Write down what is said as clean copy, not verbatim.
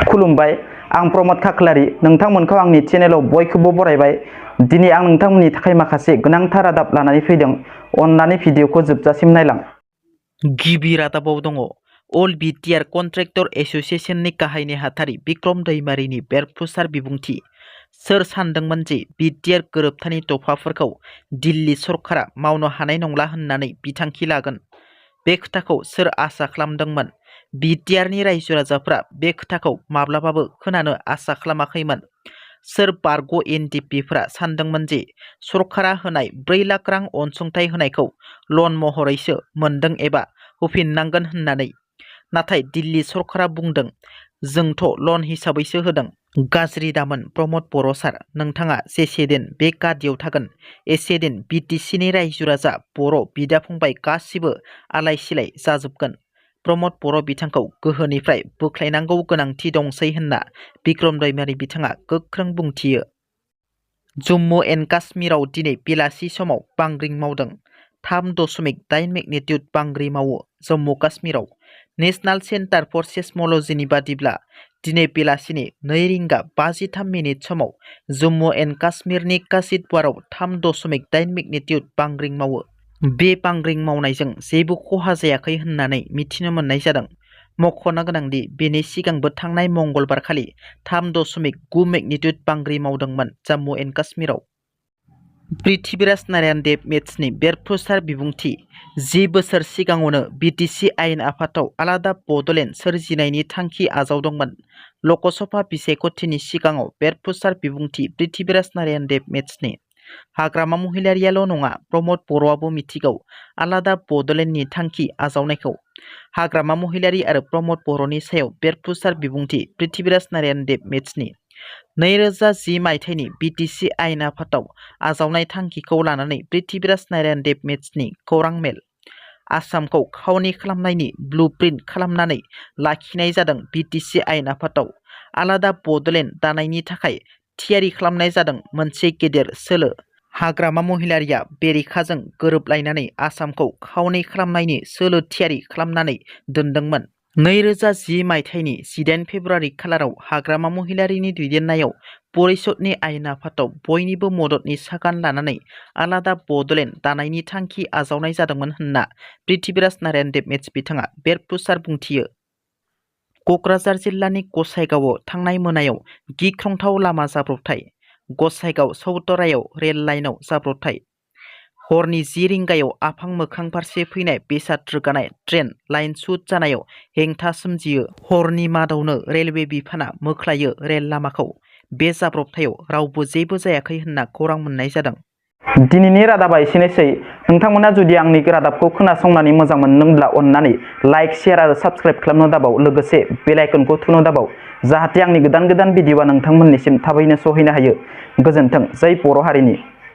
खुलुमबाय आं प्रमद खाख्लारि नोंथांमोनखौ आंनि चेनेलाव बयखौबो बरायबाय। दिनै आं नोंथांमोननि थाखाय माखासे गोनांथार रादाब लानानै फैदों। अन्नानै भिडिअखौ जोबजासिम नायलां। गिबि रादाबाव दङ अल बिटिआर कन्ट्रेक्टर एसोसिएशननि गाहाय नेहाथारि बिक्रम दैमारिनि बेरफ्रुसार बिबुंथि। सोर सानदोंमोन जे बिटिआर गोरोबथानि दफाफोरखौ दिल्ली सरकारा मावनो हानाय नंला होननानै बिथांखि लागोन? बे खोथाखौ सोर आसा खालामदोंमोन? बिटिआरनि रायजो राजाफ्रा बे खोथाखौ माब्लाबाबो खोनानो आसा खालामाखैमोन। सोर बारग' एनडिपिफोरा सानदोंमोन जे सरकारा होनाय 4 लाख रां अनसुंथाइ होनायखौ लन महरैसो मोनदों एबा होफिननांगोन होननानै? नाथाय दिल्ली सरकारा बुंदों जोंथ' लन हिसाबैसो होदों। गाज्रि दामोन प्रमद बर' सार, नोंथाङा जेसे दिन बे गादियाव थागोन एसे दिन बिटिसिनि रायजो राजा बर' बिदा फंबाय गासिबो आलाय सिलाय जाजोबगोन। प्रमद बर' बिथांखौ गोहोनिफ्राय बोख्लायनांगौ गोनांथि दंसै होनना बिक्रम दैमारि बिथाङा गोख्रों बुंथियो। जम्मु एन्ड काश्मीराव दिनै बेलासि समाव बांग्रिं मावदों। 3.8 मेगनिट्युड बांग्रि मावो जम्मु काश्मीराव। नेशनेल सेन्टार फर सेस्मलजिनि बादिब्ला दिनै बेलासिनि 2:53 समाव जम्मु एन्ड काश्मीरनि कासितवाड़ाव 3.8 मेगनिट्युड बांग्रिं मावो। बे बांग्रिं मावनायजों जेबो खहा जायाखै होननानै मिथिनो मोननाय जादों। मख'नो गोनांदि बेनि सिगांबो थांनाय मंगलबारखालि 3.9 मेगनिट्युड बांग्रि मावदोंमोन जम्मु एन्ड काश्मीराव। पृथ्वीराज नारायण देब मेचनि बेरफ्रुसार बिबुंथि। 10 बोसोर सिगाङावनो बिटिसि आयेन आफादाव आलादा बड'लेण्ड सोरजिनायनि थांखि आजावदोंमोन। लकसभा बिसायख'थिनि सिगाङाव बेरफ्रुसार बिबुंथि पृथ्वीराज नारायण देब मेचनि। हाग्रामा महिलारियाल' नङा प्रमद बर'आबो मिथिगौ आलादा बड'लेण्डनि थांखि आजावनायखौ। हाग्रामा महिलारि आरो प्रमद बर'नि सायाव बेरफ्रुसार बिबुंथि पृथ्वीराज नारायण देब मेचनि। 2010 मायथाइनि बिटिसि आयेन आफादाव आजावनाय थांखिखौ लानानै पृथ्वीराज नारायण देब मेचनि खौरां मेल। आसामखौ खावनै खालामनायनि ब्लुप्रिन्ट खालामनानै लाखिनाय जादों बिटिसि आयेन आफादाव। आलादा बड'लेण्ड दानायनि थाखाय थियारि खालामनाय जादों मोनसे गेदेर सोलो। हाग्रामा महिलारिया बेरेखाजों गोरोबलायनानै आसामखौ खावनै खालामनायनि सोलो थियारि खालामनानै दोनदोंमोन। 2010 मायथाइनि 18 फेब्रुवारि खालाराव हाग्रामा महिलारिनि दैदेननायाव परिषदनि आयेन आफादाव बयनिबो मददनि सागान लानानै आलादा बड'लेण्ड दानायनि थांखि आजावनाय जादोंमोन होनना पृथ्वीराज नारायण देब मेच बिथाङा बेरफ्रुसार बुंथियो। क'क्राझार जिल्लानि गसाइगावआव थांनाय मोनायाव गिख्रंथाव लामा जाब्रबथाय। गसाइगाव सौतरायाव रेल लाइनआव जाब्रबथाय। हरनि 10 रिंगायाव आफां मोखां फारसे फैनाय बेसाद रोगानाय ट्रेन लाइन सुट जानायाव हेंथा सोमजियो। हरनि मादावनो रेलवे बिफाना मोख्लायो रेल लामाखौ। बे जाब्रबथायाव रावबो जेबो जायाखै होनना खौरां मोननाय जादों। दिनैनि रादाबा एसेनोसै। नोंथांमोना जुदि आंनि रादाबखौ खोनासंनानै मोजां मोनदोंब्ला अन्नानै लाइक, शेयार आरो साबस्क्राइब खालामनो दाबाव। लोगोसे बेल आइकनखौ थुनो दाबाव जाहाथे आंनि गोदान भिडिअआ नोंथांमोननिसिम थाबैनो सहैनो हायो। गोजोन्थों। जै बर' हारिनि।